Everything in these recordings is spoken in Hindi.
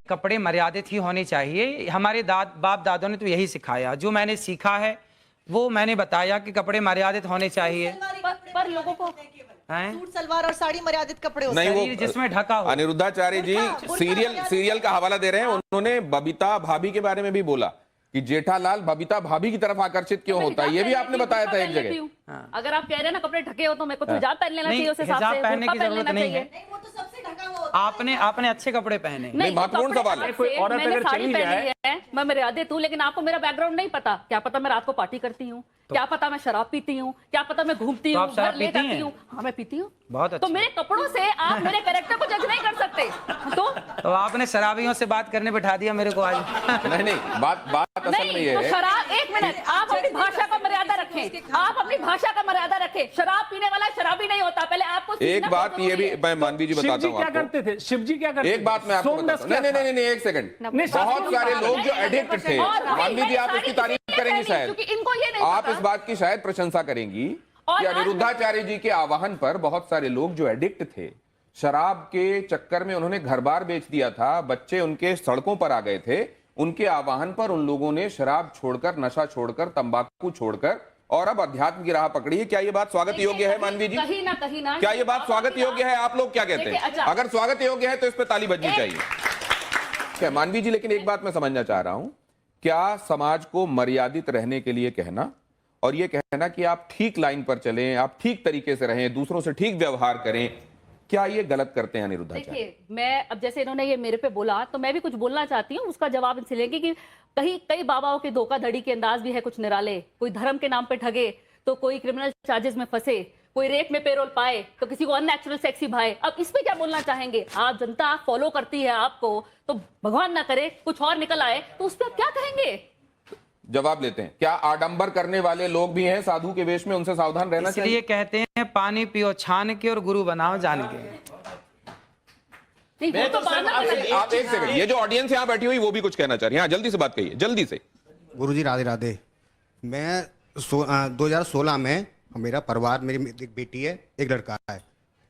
कपड़े मर्यादित ही होने चाहिए। हमारे बाप दादों ने तो यही सिखाया, जो मैंने सीखा है वो मैंने बताया कि कपड़े मर्यादित होने चाहिए। पर लोगों को सूट सलवार और साड़ी मर्यादित कपड़े होते हैं, नहीं वो जिसमें ढका हो। अनिरुद्धाचार्य जी सीरियल का हवाला दे रहे हैं। उन्होंने बबीता भाभी के बारे में भी बोला कि जेठालाल बबीता भाभी की तरफ आकर्षित क्यों होता है, ये भी आपने बताया था एक जगह। अगर आप कह रहे हैं ना कपड़े ढके हो तो मेरे को तो हिजाब पहन लेना चाहिए, उस हिसाब से हिजाब पहनने की जरूरत नहीं है। वो तो सबसे ढका हुआ। आपने अच्छे कपड़े पहने। नहीं, महत्वपूर्ण सवाल है। कोई औरत अगर चली जाए, मैं मर्यादित हूँ, लेकिन आपको मेरा बैकग्राउंड नहीं पता। क्या पता मैं रात को पार्टी करती हूँ, क्या पता मैं शराब पीती हूँ, क्या पता मैं घूमती हूँ, घर ले जाती हूँ। हाँ मैं पीती हूँ। बहुत अच्छा। तो मेरे कपड़ों से आप मेरे कैरेक्टर को जज नहीं कर सकते। तो आपने शराबियों से बात करने बिठा दिया मेरे को आज। नहीं बात असल में ये है। शराब, एक मिनट, आप अपनी भाषा का मर्यादा रखें। आप अपनी भाषा का मर्यादा रखें। शराब पीने वाला शराबी नहीं होता। पहले आपको एक बात ये भी मैं मानवी जी बताता हूँ क्या करते थे शिव जी, क्या करते? एक बात मैं आपको बताता हूँ। नहीं एक सेकंड। बहुत सारे लोग जो एडिक्ट थे, मानवी जी आप इसकी तारीफ करेंगी शायद, आप इस बात की शायद प्रशंसा करेंगी कि अनिरुद्धाचार्य जी के आह्वान पर बहुत सारे लोग जो एडिक्ट थे, शराब के चक्कर में उन्होंने घर बार बेच दिया था, बच्चे उनके सड़कों पर आ गए थे, उनके आह्वान पर उन लोगों ने शराब छोड़कर, नशा छोड़कर, तंबाकू छोड़कर और अब अध्यात्म की राह पकड़ी है। क्या ये बात स्वागत योग्य है मानवी जी? कहीं ना क्या ये बात स्वागत योग्य है? आप लोग क्या कहते हैं? अगर स्वागत योग्य है तो इस पर ताली बजनी चाहिए। क्या मानवी जी, लेकिन एक बात मैं समझना चाह रहा हूं, क्या समाज को मर्यादित रहने के लिए कहना और ये कहना कि आप ठीक लाइन पर चलें, आप ठीक तरीके से रहें, दूसरों से ठीक व्यवहार करें, क्या ये गलत करते हैं अनिरुद्धाचार्य? देखिए, मैं अब जैसे इन्होंने ये मेरे पे बोला तो मैं भी कुछ बोलना चाहती हूँ, उसका जवाब इनसे लेंगे कि कई बाबाओं के धोखाधड़ी के अंदाज भी है कुछ निराले। कोई धर्म के नाम पे ठगे तो कोई क्रिमिनल चार्जेस में फंसे, कोई रेप में पेरोल पाए तो किसी को अननेचुरल सेक्सी भाए। अब इस पे क्या बोलना चाहेंगे? आप जनता फॉलो करती है आपको, तो भगवान ना करे कुछ और निकल आए तो उस पर आप क्या कहेंगे? जवाब लेते हैं। क्या आडंबर करने वाले लोग भी हैं साधु के वेश में, उनसे सावधान रहना चाहिए? इसलिए कहते हैं पानी पियो छान के और गुरु बनाओ जान के। नहीं, वो तो आप एक सेकंड, ये जो ऑडियंस यहाँ बैठी हुई वो भी कुछ कहना चाह रही है। हाँ, जल्दी से बात कहिए, जल्दी से। गुरुजी राधे राधे। मैं 2016 में, मेरा परिवार, मेरी एक बेटी है, एक लड़का है,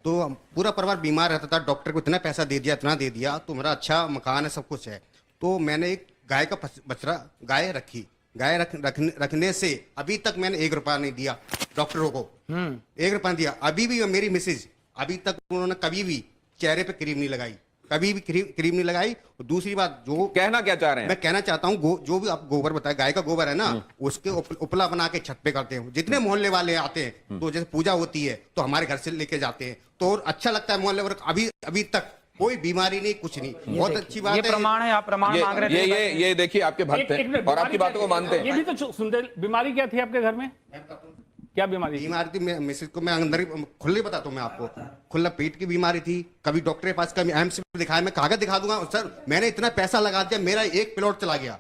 तो पूरा परिवार बीमार रहता था। डॉक्टर को इतना पैसा दे दिया, इतना दे दिया, तो मेरा अच्छा मकान है, सब कुछ है। तो मैंने एक गाय का बछड़ा गाय रखी। गाय रखने से अभी तक मैंने 1 रुपया नहीं दिया डॉक्टरों को। 1 रुपया दिया। अभी भी मेरी मिसेज, अभी तक उन्होंने कभी भी चेहरे पे क्रीम नहीं लगाई, कभी भी क्रीम नहीं लगाई। और दूसरी बात, जो कहना क्या चाह रहे हैं, मैं कहना चाहता हूँ, जो भी आप गोबर बताए, गाय का गोबर है ना, उसके उपला बना के छत पे करते हैं। जितने मोहल्ले वाले आते हैं, तो जैसे पूजा होती है तो हमारे घर से लेके जाते हैं, तो अच्छा लगता है मोहल्ले वाले। अभी तक कोई बीमारी नहीं, कुछ नहीं। बहुत अच्छी बात है। ये प्रमाण है, आप प्रमाण मांग रहे थे। ये देखिए आपके भक्त हैं और आपकी बातों को मानते हैं। ये भी तो सुनते। बीमारी क्या थी आपके घर में? क्या बीमारी थी? मिसेज को मैं अंदर खुले बताता हूँ मैं आपको, खुला पेट की बीमारी थी। कभी डॉक्टर के पास, कभी एम्स में दिखाया, मैं कागज दिखा दूंगा सर, मैंने इतना पैसा लगा दिया, मेरा एक प्लॉट चला गया।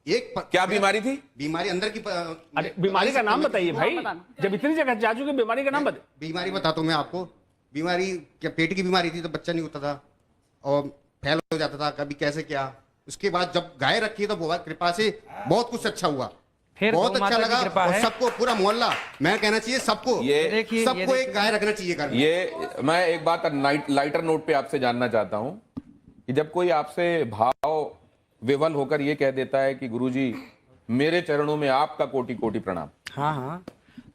क्या बीमारी थी? बीमारी अंदर की। अरे बीमारी का नाम बताइए भाई, जब इतनी जगह जा चुके, बीमारी का नाम बताइए। बीमारी बताता हूँ मैं आपको। बीमारी क्या, पेट की बीमारी थी, तो बच्चा नहीं होता था और फैल हो जाता था, कभी कैसे क्या। उसके बाद जब गाय रखी तो भगवान कृपा से बहुत कुछ अच्छा हुआ, बहुत अच्छा लगा। और सबको, पूरा मोहल्ला, मैं कहना चाहिए सबको, सबको एक गाय रखना चाहिए घर में। ये मैं एक बात लाइटर नोट पे आपसे जानना चाहता हूं कि जब कोई आपसे भाव विवल होकर ये कह देता है कि गुरुजी मेरे चरणों में आपका कोटि कोटि प्रणाम। हाँ,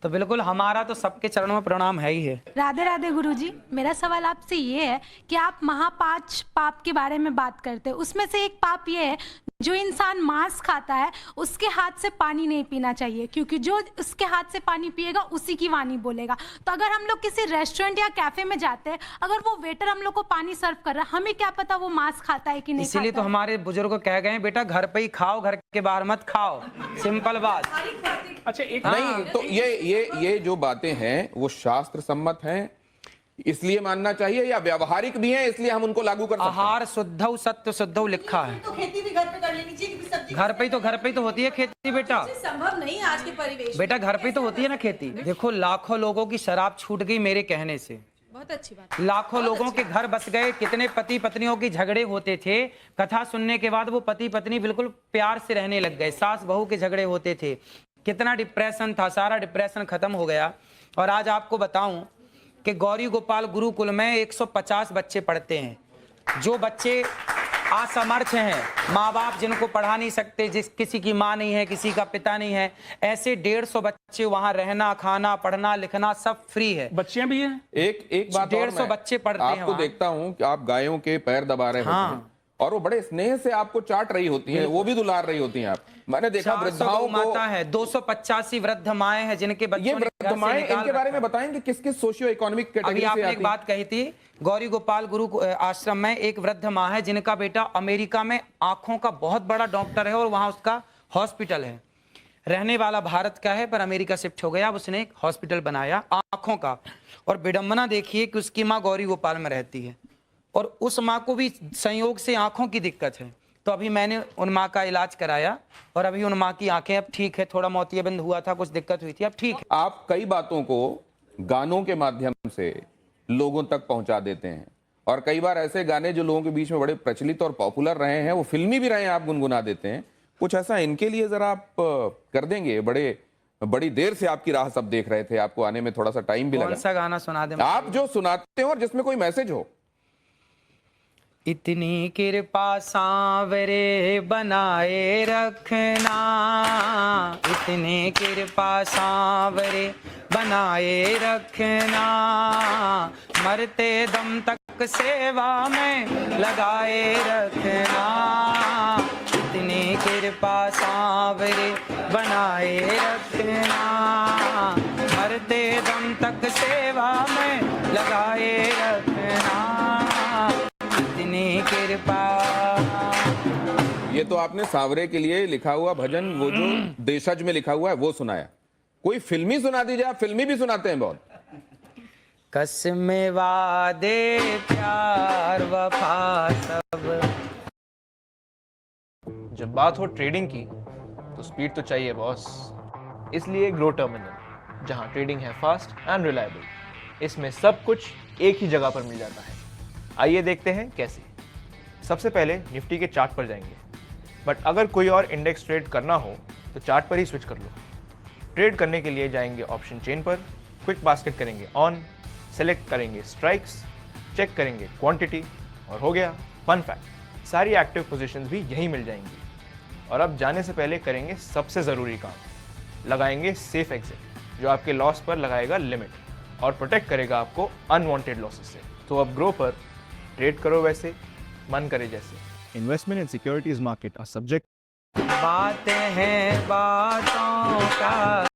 तो बिल्कुल हमारा तो सबके चरणों में प्रणाम है ही है। राधे राधे गुरुजी, मेरा सवाल आपसे ये है कि आप महापांच पाप के बारे में बात करते हैं, उसमें से एक पाप ये है, जो इंसान मांस खाता है उसके हाथ से पानी नहीं पीना चाहिए, क्योंकि जो उसके हाथ से पानी पिएगा उसी की वाणी बोलेगा। तो अगर हम लोग किसी रेस्टोरेंट या कैफे में जाते हैं, अगर वो वेटर हम लोग को पानी सर्व कर रहा है, हमें क्या पता वो मांस खाता है कि नहीं। इसीलिए तो हमारे बुजुर्ग कह गए बेटा घर पे ही खाओ, घर के बाहर मत खाओ, सिंपल बात। अच्छा, एक नहीं तो ये जो बातें हैं वो शास्त्र सम्मत हैं, इसलिए मानना चाहिए, या व्यवहारिक भी हैं इसलिए हम उनको लागू कर सकते हैं? आहार शुद्धौ सत्य शुद्धौ लिखा है। तो खेती भी घर पे कर लेनी चाहिए, क्योंकि सब्जी घर पे ही तो होती है खेती बेटा। संभव नहीं है आज के परिवेश बेटा घर पे ही तो होती है ना खेती। देखो लाखों लोगों की शराब छूट गई मेरे कहने से। बहुत अच्छी बात। लाखों लोगों के घर बस गए। कितने पति पत्नियों के झगड़े होते थे, कथा सुनने के बाद वो पति पत्नी बिल्कुल प्यार से रहने लग गए। सास बहू के झगड़े होते थे, कितना डिप्रेशन था, सारा डिप्रेशन खत्म हो गया। और आज आपको बताऊं कि गौरी गोपाल गुरुकुल में 150 बच्चे पढ़ते हैं। जो बच्चे असमर्थ हैं, माँ बाप जिनको पढ़ा नहीं सकते, किसी की माँ नहीं है, किसी का पिता नहीं है, ऐसे 150 बच्चे वहाँ रहना, खाना, पढ़ना, लिखना सब फ्री है। बच्चियां भी हैं। एक बात और 150 बच्चे पढ़ते हैं आपको वहाँ। देखता हूँ कि आप गायों के पैर दबा रहे होते हैं और वो बड़े स्नेह से आपको चाट रही होती हैं, वो भी दुलार रही होती हैं आप। मैंने देखा 400 वृद्धाओं गौ को, माता है, 285 वृद्ध माएं हैं जिनके ये बच्चों ने वृद्ध घर से माएं, निकाल इनके बारे रखा में बताएंगे किस किस सोशियो इकोनॉमिक अभी कैटेगरी से आपने आती एक हैं? बात कही थी, गौरी गोपाल गुरु आश्रम में एक वृद्ध माँ है जिनका बेटा अमेरिका में आंखों का बहुत बड़ा डॉक्टर है और वहां उसका हॉस्पिटल है। रहने वाला भारत का है पर अमेरिका शिफ्ट हो गया, अब उसने एक हॉस्पिटल बनाया आंखों का। और विडंबना देखिए कि उसकी माँ गौरी गोपाल में रहती है और उस माँ को भी संयोग से आंखों की दिक्कत है। तो अभी मैंने उन माँ का इलाज कराया और अभी उन माँ की आंखें अब ठीक है, थोड़ा मोतियाबिंद हुआ था, कुछ दिक्कत हुई थी, अब ठीक है। आप कई बातों को गानों के माध्यम से लोगों तक पहुंचा देते हैं और कई बार ऐसे गाने जो लोगों के बीच में बड़े प्रचलित और पॉपुलर रहे हैं, वो फिल्मी भी रहे हैं, आप गुनगुना देते हैं। कुछ ऐसा इनके लिए जरा आप कर देंगे? बड़ी देर से आपकी राह सब देख रहे थे, आपको आने में थोड़ा सा टाइम भी कौन लगा। सा गाना सुना दे आप जो सुनाते हो और जिसमें कोई मैसेज हो। इतनी कृपा सांवरे बनाए रखना, इतनी कृपा सांवरे बनाए रखना, मरते दम तक सेवा में लगाए रखना, इतनी कृपा सांवरे बनाए रखना, मरते दम तक सेवा में लगाए रखना, इतनी कृपा। ये तो आपने सांवरे के लिए लिखा हुआ भजन, वो जो देशज में लिखा हुआ है वो सुनाया। कोई फिल्मी सुना दीजिए, आप फिल्मी भी सुनाते हैं बहुत। कसम वादे प्यार वफा सब। जब बात हो ट्रेडिंग की तो स्पीड तो चाहिए बॉस, इसलिए ग्रो टर्मिनल, जहां ट्रेडिंग है फास्ट एंड रिलायबल। इसमें सब कुछ एक ही जगह पर मिल जाता है। आइए देखते हैं कैसे। सबसे पहले निफ्टी के चार्ट पर जाएंगे, बट अगर कोई और इंडेक्स ट्रेड करना हो तो चार्ट पर ही स्विच कर लो। ट्रेड करने के लिए जाएंगे ऑप्शन चेन पर, क्विक बास्केट करेंगे ऑन, सेलेक्ट करेंगे स्ट्राइक्स, चेक करेंगे क्वांटिटी और हो गया। फन फैक्ट, सारी एक्टिव पोजीशंस भी यहीं मिल जाएंगी। और अब जाने से पहले करेंगे सबसे ज़रूरी काम, लगाएंगे सेफ एग्जिट, जो आपके लॉस पर लगाएगा लिमिट और प्रोटेक्ट करेगा आपको अनवांटेड लॉसेस से। तो अब ग्रो पर ट्रेड करो वैसे, मन करे जैसे। Investment and securities market are subject. बातें हैं बातों का